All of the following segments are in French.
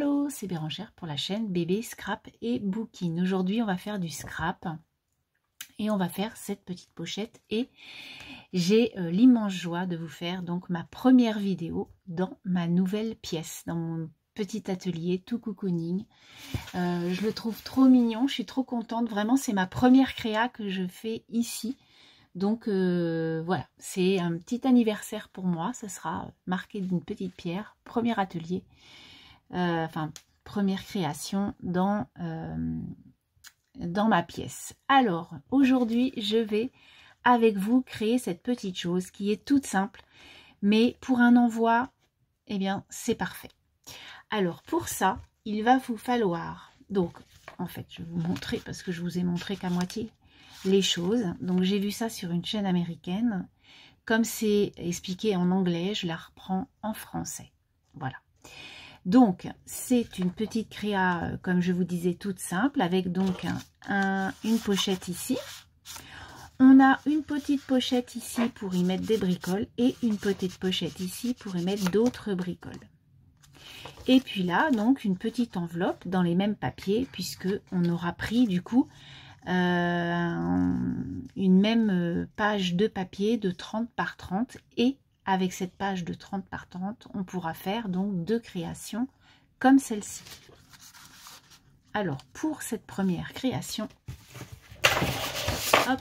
Allô, c'est Bérangère pour la chaîne Bébé Scrap et Booking. Aujourd'hui, on va faire du scrap et on va faire cette petite pochette. Et j'ai l'immense joie de vous faire donc ma première vidéo dans ma nouvelle pièce, dans mon petit atelier tout cocooning. Je le trouve trop mignon, je suis trop contente. Vraiment, c'est ma première créa que je fais ici. Donc voilà, c'est un petit anniversaire pour moi. Ça sera marqué d'une petite pierre. Premier atelier. Enfin, première création dans ma pièce. Alors, aujourd'hui, je vais avec vous créer cette petite chose qui est toute simple, mais pour un envoi, eh bien, c'est parfait. Alors, pour ça, il va vous falloir, donc, en fait, je vais vous montrer, parce que je vous ai montré qu'à moitié les choses. Donc, j'ai vu ça sur une chaîne américaine. Comme c'est expliqué en anglais, je la reprends en français. Voilà. Donc, c'est une petite créa, comme je vous disais, toute simple, avec donc une pochette ici. On a une petite pochette ici pour y mettre des bricoles et une petite pochette ici pour y mettre d'autres bricoles. Et puis là, donc, une petite enveloppe dans les mêmes papiers, puisque on aura pris, du coup, une même page de papier de 30 par 30 et avec cette page de 30 par 30, on pourra faire donc deux créations comme celle-ci. Alors, pour cette première création, hop,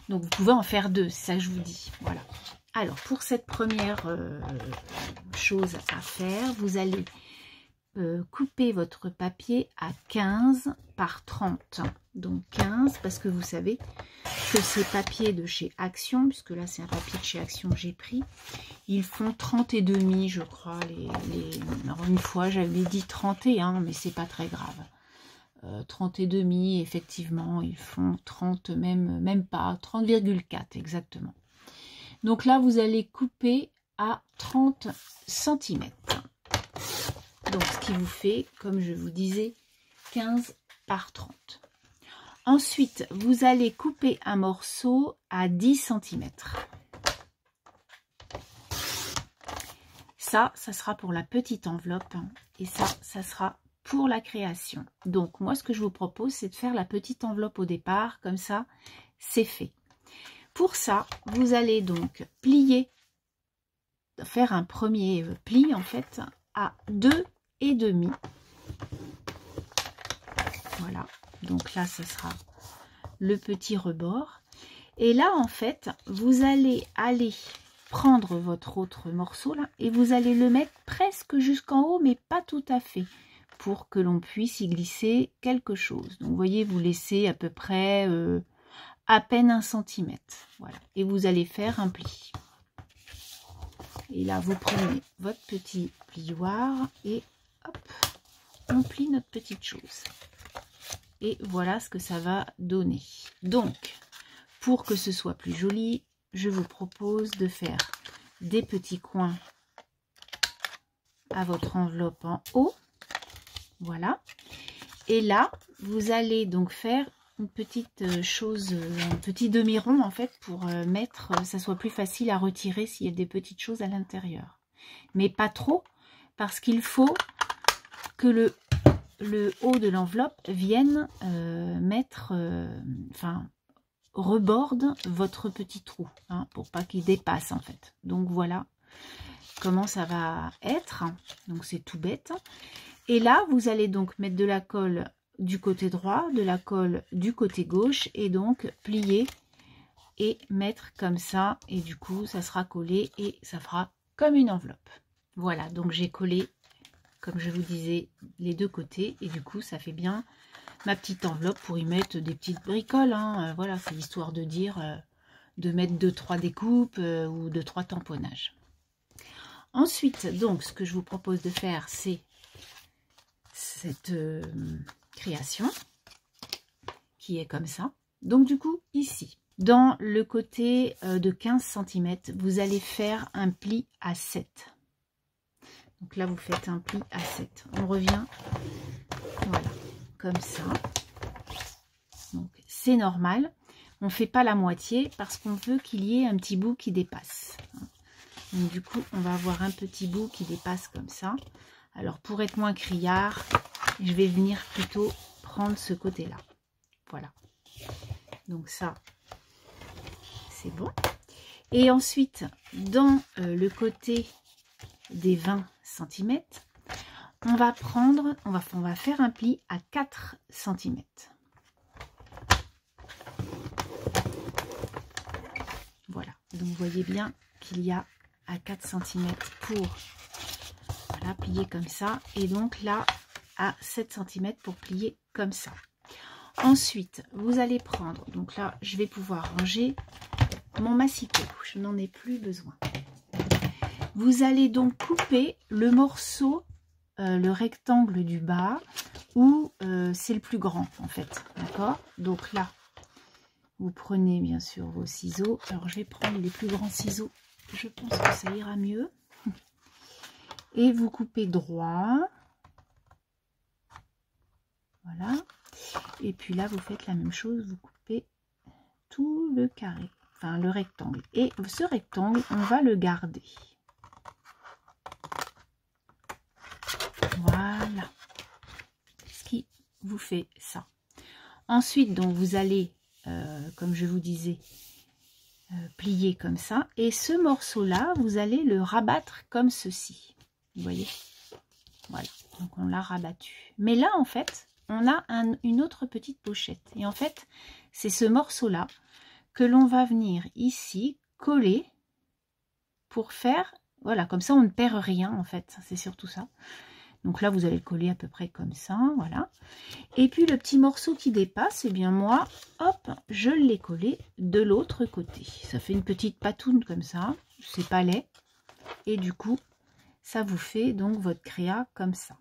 donc vous pouvez en faire deux, c'est ça que je vous dis. Voilà. Alors, pour cette première chose à faire, vous allez couper votre papier à 15 par 30. Donc 15, parce que vous savez que ces papiers de chez Action, puisque là c'est un papier de chez Action que j'ai pris, ils font 30 et demi, je crois. Alors une fois j'avais dit 31, mais c'est pas très grave. 30 et demi, effectivement, ils font 30, même pas, 30,4 exactement. Donc là vous allez couper à 30 cm. Donc, ce qui vous fait, comme je vous disais, 15 par 30. Ensuite, vous allez couper un morceau à 10 cm. Ça sera pour la petite enveloppe. Et ça sera pour la création. Donc, moi, ce que je vous propose, c'est de faire la petite enveloppe au départ. Comme ça, c'est fait. Pour ça, vous allez donc plier, faire un premier pli, en fait, à 2,5. Voilà, donc là ce sera le petit rebord, et là en fait vous allez aller prendre votre autre morceau là et vous allez le mettre presque jusqu'en haut, mais pas tout à fait, pour que l'on puisse y glisser quelque chose. Donc vous voyez, vous laissez à peu près à peine 1 cm, voilà, et vous allez faire un pli. Et là vous prenez votre petit plioir et hop, on plie notre petite chose. Et voilà ce que ça va donner. Donc, pour que ce soit plus joli, je vous propose de faire des petits coins à votre enveloppe en haut. Voilà. Et là, vous allez donc faire une petite chose, un petit demi-rond en fait, pour mettre, ça soit plus facile à retirer s'il y a des petites choses à l'intérieur. Mais pas trop, parce qu'il faut que le haut de l'enveloppe vienne reborde votre petit trou, hein, pour pas qu'il dépasse en fait. Donc voilà comment ça va être. Donc c'est tout bête. Et là vous allez donc mettre de la colle du côté droit, de la colle du côté gauche, et donc plier et mettre comme ça, et du coup ça sera collé et ça fera comme une enveloppe. Voilà, donc j'ai collé, comme je vous disais, les deux côtés, et du coup ça fait bien ma petite enveloppe pour y mettre des petites bricoles, hein. Voilà, c'est l'histoire de dire de mettre 2-3 découpes ou 2-3 tamponnages. Ensuite, donc ce que je vous propose de faire, c'est cette création qui est comme ça. Donc du coup ici, dans le côté de 15 cm, vous allez faire un pli à 7. Donc là, vous faites un pli à 7. On revient, voilà, comme ça. Donc c'est normal. On ne fait pas la moitié parce qu'on veut qu'il y ait un petit bout qui dépasse. Donc du coup, on va avoir un petit bout qui dépasse comme ça. Alors pour être moins criard, je vais venir plutôt prendre ce côté-là. Voilà. Donc ça, c'est bon. Et ensuite, dans le côté des 20 cm, on va prendre, on va faire un pli à 4 cm. Voilà, donc vous voyez bien qu'il y a à 4 cm pour voilà, plier comme ça. Et donc là, à 7 cm pour plier comme ça. Ensuite, vous allez prendre, donc là, je vais pouvoir ranger mon massicot. Je n'en ai plus besoin. Vous allez donc couper le morceau, le rectangle du bas, où c'est le plus grand, en fait. D'accord? Donc là, vous prenez bien sûr vos ciseaux. Alors, je vais prendre les plus grands ciseaux. Je pense que ça ira mieux. Et vous coupez droit. Voilà. Et puis là, vous faites la même chose. Vous coupez tout le carré. Enfin, le rectangle. Et ce rectangle, on va le garder. Voilà. Ce qui vous fait ça. Ensuite, donc, vous allez, comme je vous disais, plier comme ça. Et ce morceau-là, vous allez le rabattre comme ceci. Vous voyez? Voilà. Donc, on l'a rabattu. Mais là, en fait, on a une autre petite pochette. Et en fait, c'est ce morceau-là que l'on va venir ici coller pour faire, voilà, comme ça on ne perd rien en fait, c'est surtout ça. Donc là vous allez le coller à peu près comme ça, voilà. Et puis le petit morceau qui dépasse, eh bien moi, hop, je l'ai collé de l'autre côté. Ça fait une petite patoune comme ça, c'est pas laid. Et du coup, ça vous fait donc votre créa comme ça.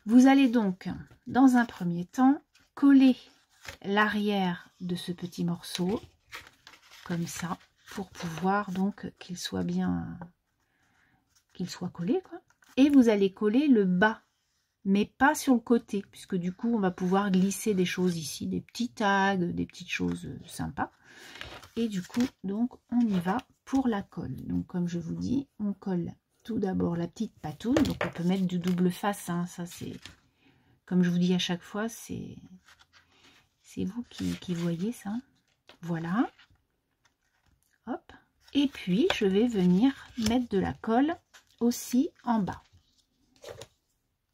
Vous allez donc, dans un premier temps, coller l'arrière de ce petit morceau, comme ça, pour pouvoir donc qu'il soit bien, qu'il soit collé, quoi. Et vous allez coller le bas, mais pas sur le côté, puisque du coup, on va pouvoir glisser des choses ici, des petits tags, des petites choses sympas. Et du coup, donc, on y va pour la colle. Donc, comme je vous dis, on colle tout d'abord la petite patoune. Donc, on peut mettre du double face, hein. Ça, c'est, comme je vous dis à chaque fois, c'est vous qui voyez ça. Voilà. Hop. Et puis, je vais venir mettre de la colle aussi en bas.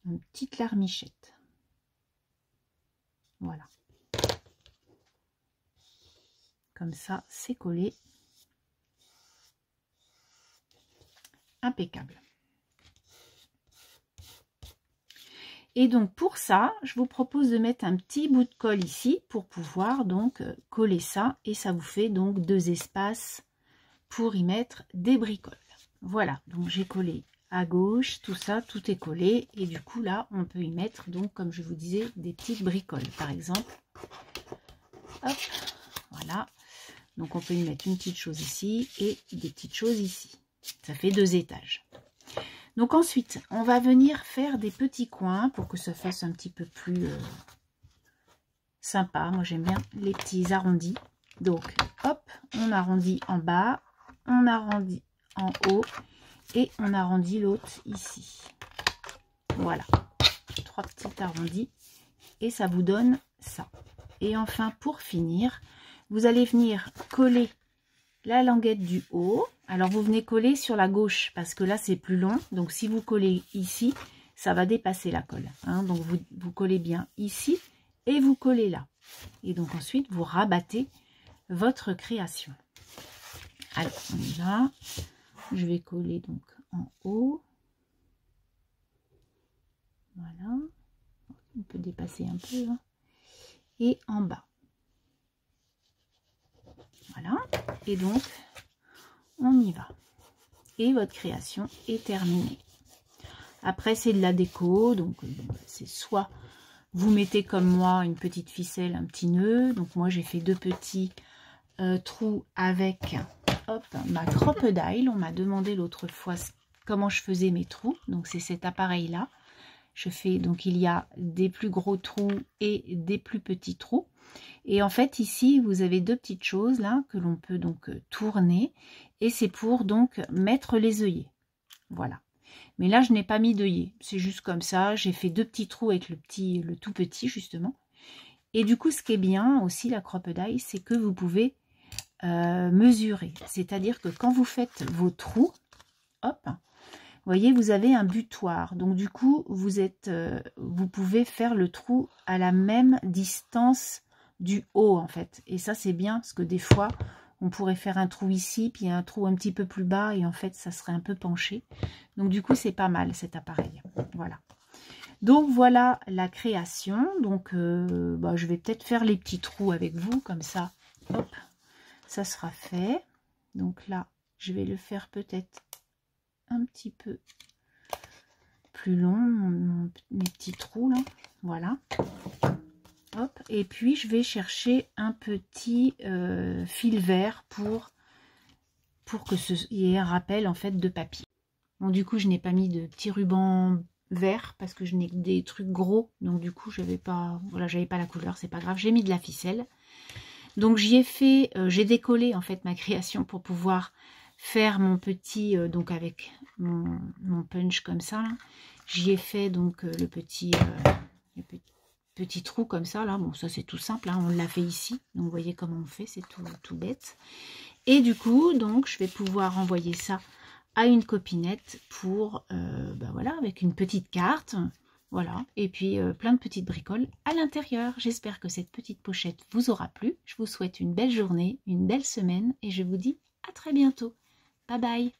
Une petite larmichette. Voilà. Comme ça, c'est collé. Impeccable. Et donc, pour ça, je vous propose de mettre un petit bout de colle ici pour pouvoir donc coller ça. Et ça vous fait donc 2 espaces pour y mettre des bricoles. Voilà, donc j'ai collé à gauche, tout ça, tout est collé. Et du coup, là, on peut y mettre, donc, comme je vous disais, des petites bricoles, par exemple. Hop, voilà. Donc, on peut y mettre une petite chose ici et des petites choses ici. Ça fait 2 étages. Donc, ensuite, on va venir faire des petits coins pour que ça fasse un petit peu plus sympa. Moi, j'aime bien les petits arrondis. Donc, hop, on arrondit en bas, on arrondit en haut et on arrondit l'autre ici. Voilà, 3 petits arrondis et ça vous donne ça. Et enfin, pour finir, vous allez venir coller la languette du haut. Alors, vous venez coller sur la gauche parce que là, c'est plus long. Donc, si vous collez ici, ça va dépasser la colle. Hein. Donc, vous collez bien ici et vous collez là. Et donc, ensuite, vous rabattez votre création. Alors, on y va. Je vais coller donc en haut. Voilà. On peut dépasser un peu. Hein. Et en bas. Voilà. Et donc, on y va. Et votre création est terminée. Après, c'est de la déco. Donc, bon, c'est soit vous mettez comme moi une petite ficelle, un petit nœud. Donc, moi, j'ai fait 2 petits trous avec hop, ma crocodile. On m'a demandé l'autre fois comment je faisais mes trous. Donc, c'est cet appareil-là. Je fais, donc, il y a des plus gros trous et des plus petits trous. Et en fait, ici, vous avez 2 petites choses là que l'on peut donc tourner. Et c'est pour donc mettre les œillets. Voilà. Mais là, je n'ai pas mis d'œillet. C'est juste comme ça. J'ai fait 2 petits trous avec le tout petit, justement. Et du coup, ce qui est bien aussi, la Crop-a-Dye, c'est que vous pouvez mesurer. C'est-à-dire que quand vous faites vos trous, hop, vous voyez, vous avez un butoir. Donc, du coup, vous pouvez faire le trou à la même distance du haut, en fait. Et ça, c'est bien, parce que des fois, on pourrait faire un trou ici, puis un trou un petit peu plus bas, et en fait, ça serait un peu penché. Donc, du coup, c'est pas mal, cet appareil. Voilà. Donc, voilà la création. Donc, je vais peut-être faire les petits trous avec vous, comme ça. Hop, ça sera fait. Donc là, je vais le faire peut-être un petit peu plus long, mes petits trous, là. Voilà. Hop, et puis je vais chercher un petit fil vert pour que il y ait un rappel en fait de papier. Bon, du coup, je n'ai pas mis de petits rubans verts parce que je n'ai que des trucs gros, donc du coup, j'avais pas la couleur, c'est pas grave. J'ai mis de la ficelle. Donc j'y ai fait, j'ai décollé en fait ma création pour pouvoir faire mon petit, donc avec mon punch comme ça. J'y ai fait donc le petit trou comme ça là. Bon, ça c'est tout simple, hein, on l'a fait ici. Donc vous voyez comment on fait, c'est tout bête. Et du coup, donc je vais pouvoir envoyer ça à une copinette pour, voilà, avec une petite carte. Voilà, et puis plein de petites bricoles à l'intérieur. J'espère que cette petite pochette vous aura plu. Je vous souhaite une belle journée, une belle semaine et je vous dis à très bientôt. Bye bye.